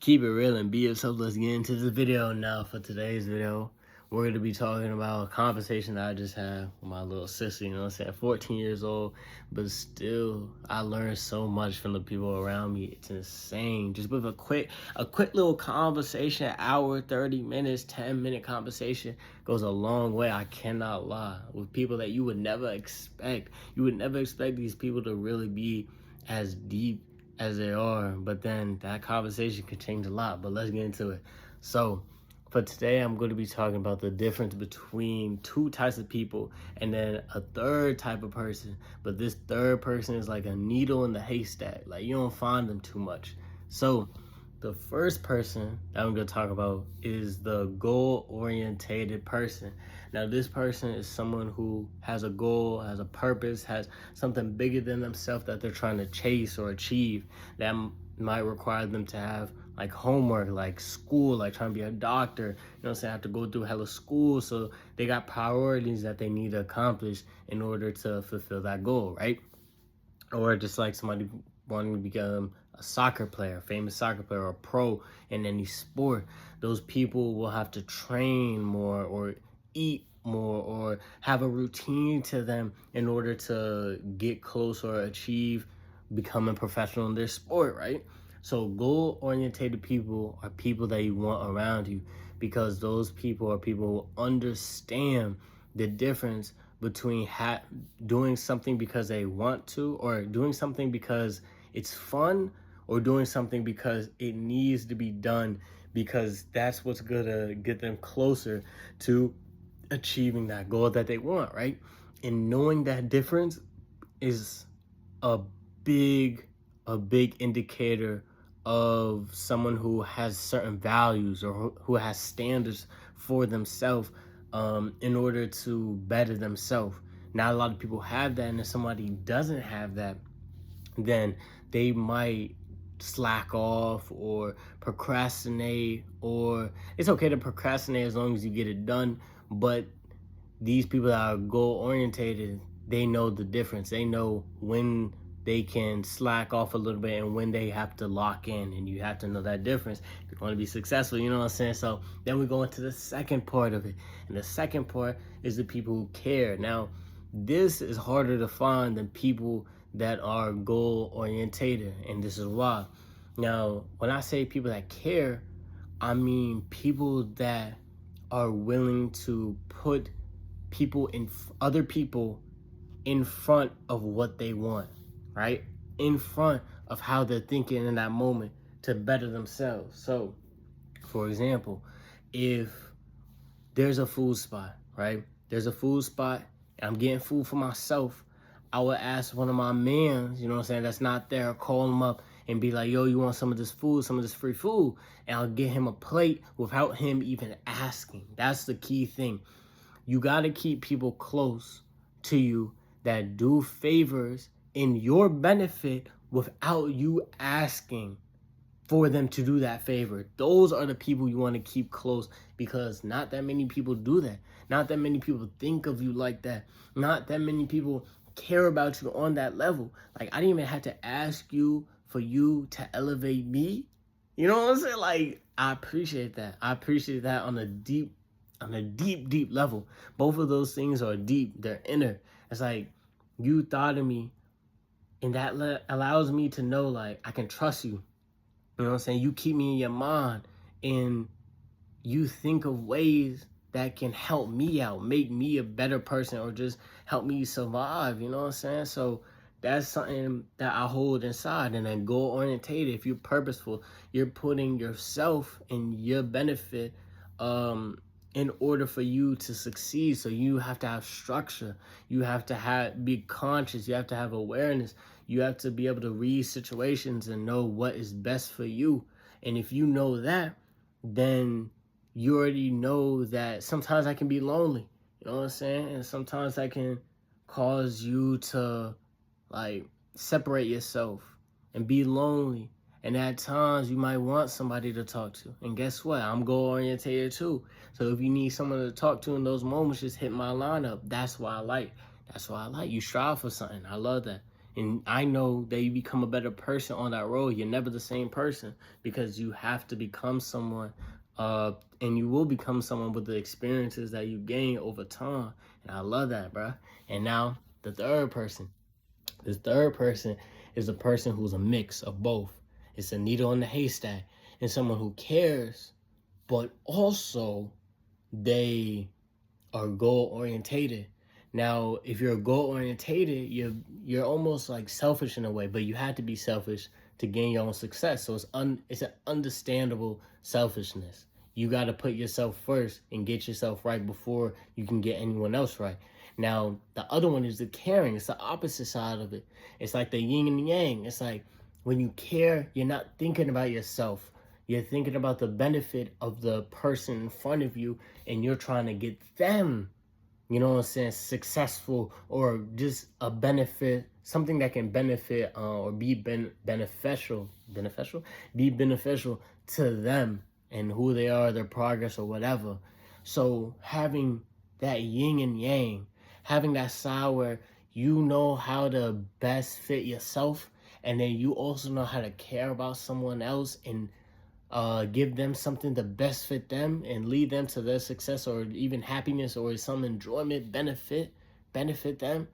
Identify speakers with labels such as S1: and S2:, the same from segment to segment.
S1: Keep it real and be yourself. Let's get into this video now. For today's video, we're going to be talking about a conversation that I just had with my little sister, 14 years old, but still I learned so much from the people around me. It's insane. Just with a quick little conversation, hour, 30 minutes, 10-minute conversation goes a long way. I cannot lie. With people that you would never expect. You would never expect these people to really be as deep as they are, but then that conversation could change a lot. But let's get into it. So for today, I'm going to be talking about the difference between two types of people and then a third type of person. But this third person is like a needle in the haystack. Like, you don't find them too much. So the first person that I'm going to talk about is the goal-orientated person. Now, this person is someone who has a goal, has a purpose, has something bigger than themselves that they're trying to chase or achieve. That might require them to have like homework, like school, like trying to be a doctor. Have to go through hella school. So they got priorities that they need to accomplish in order to fulfill that goal, right? Or just like somebody wanting to become a soccer player, a famous soccer player, or a pro in any sport. Those people will have to train more or eat more or have a routine to them in order to get close or achieve becoming professional in their sport, right? So goal-oriented people are people that you want around you, because those people are people who understand the difference between doing something because they want to, or doing something because it's fun, or doing something because it needs to be done, because that's what's gonna get them closer to achieving that goal that they want, right? And knowing that difference is a big indicator of someone who has certain values or who has standards for themselves in order to better themselves. Not a lot of people have that, and if somebody doesn't have that, then they might slack off or procrastinate. Or it's okay to procrastinate as long as you get it done, but these people that are goal orientated, they know the difference. They know when they can slack off a little bit and when they have to lock in, and you have to know that difference if you want to be successful, you know what I'm saying? So then we go into the second part of it, and the second part is the people who care. Now, this is harder to find than people that are goal orientated, and this is why. Now, when I say people that care, I mean people that are willing to put other people in front of what they want, right? In front of how they're thinking in that moment to better themselves. So, for example, if there's a food spot, right? There's a food spot, and I'm getting food for myself, I would ask one of my mans, that's not there, call him up and be like, yo, you want some of this food, some of this free food? And I'll get him a plate without him even asking. That's the key thing. You got to keep people close to you that do favors in your benefit without you asking for them to do that favor. Those are the people you want to keep close, because not that many people do that. Not that many people think of you like that. Not that many people care about you on that level. Like, I didn't even have to ask you for you to elevate me. You know what I'm saying? Like, I appreciate that. I appreciate that on a deep level. Both of those things are deep. They're inner. It's like, you thought of me, and that allows me to know, like, I can trust you. You know what I'm saying? You keep me in your mind, and you think of ways that can help me out, make me a better person, or just help me survive. You know what I'm saying? So that's something that I hold inside. And then goal orientated, if you're purposeful, you're putting yourself and your benefit in order for you to succeed. So you have to have structure. You have to be conscious. You have to have awareness. You have to be able to read situations and know what is best for you. And if you know that, then you already know that sometimes I can be lonely. You know what I'm saying? And sometimes I can cause you to like separate yourself and be lonely. And at times you might want somebody to talk to. And guess what? I'm goal-oriented too. So if you need someone to talk to in those moments, just hit my line up. That's why I like. You strive for something. I love that. And I know that you become a better person on that road. You're never the same person because you have to become someone, and you will become someone with the experiences that you gain over time. And I love that, bro. And now the third person. This third person is a person who's a mix of both. It's a needle in the haystack and someone who cares, but also they are goal orientated. Now, if you're goal orientated, you're almost like selfish in a way, but you have to be selfish to gain your own success. So it's an understandable selfishness. You got to put yourself first and get yourself right before you can get anyone else right. Now, the other one is the caring. It's the opposite side of it. It's like the yin and yang. It's like when you care, you're not thinking about yourself. You're thinking about the benefit of the person in front of you, and you're trying to get them, you know what I'm saying, successful, or just a benefit, something that can benefit or be beneficial, be beneficial to them and who they are, their progress or whatever. So having that yin and yang, having that side where you know how to best fit yourself, and then you also know how to care about someone else and give them something to best fit them and lead them to their success or even happiness or some enjoyment, benefit them.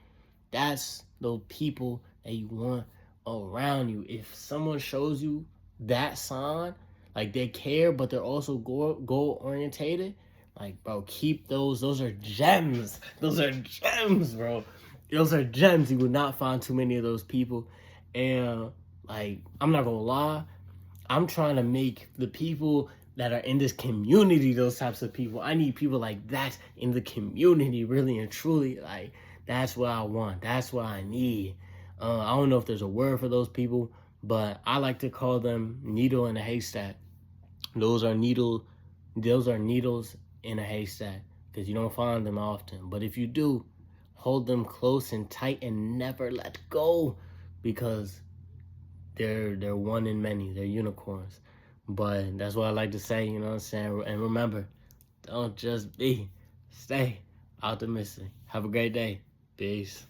S1: That's the people that you want around you. If someone shows you that sign, like they care but they're also goal orientated, like, bro, keep those. Those are gems. Those are gems, bro. Those are gems. You will not find too many of those people. And like, I'm not gonna lie, I'm trying to make the people that are in this community those types of people. I need people like that in the community, really and truly. Like, that's what I want. That's what I need. I don't know if there's a word for those people, but I like to call them needle in a haystack. Those are needles in a haystack because you don't find them often. But if you do, hold them close and tight and never let go, because they're one in many. They're unicorns. But that's what I like to say, you know what I'm saying? And remember, don't just be, stay optimistic. Have a great day. Peace.